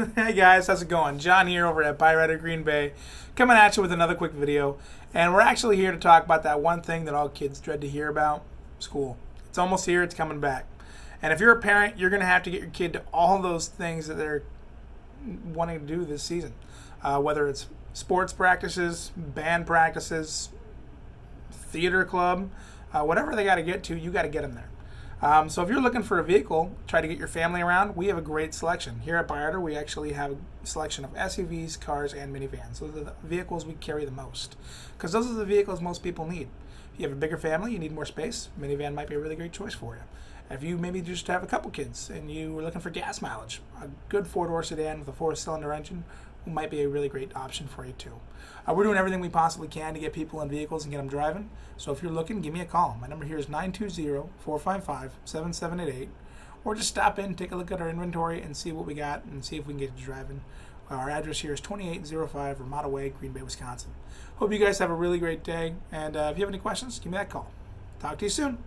Hey guys, how's it going? John here over at Byrider Green Bay, coming at you with another quick video. And we're actually here to talk about that one thing that all kids dread to hear about, school. It's almost here, it's coming back. And if you're a parent, you're going to have to get your kid to all those things that they're wanting to do this season. Whether it's sports practices, band practices, theater club, whatever they got to get to, you got to get them there. So if you're looking for a vehicle, try to get your family around, we have a great selection. Here at Byrider, we actually have a selection of SUVs, cars, and minivans. Those are the vehicles we carry the most, because those are the vehicles most people need. If you have a bigger family, you need more space, minivan might be a really great choice for you. If you maybe just have a couple kids and you were looking for gas mileage, a good four-door sedan with a four-cylinder engine might be a really great option for you too. We're doing everything we possibly can to get people in vehicles and get them driving. So if you're looking, give me a call. My number here is 920-455-7788. Or just stop in, take a look at our inventory, and see what we got, and see if we can get you driving. Our address here is 2805 Ramada Way, Green Bay, Wisconsin. Hope you guys have a really great day. And if you have any questions, give me that call. Talk to you soon.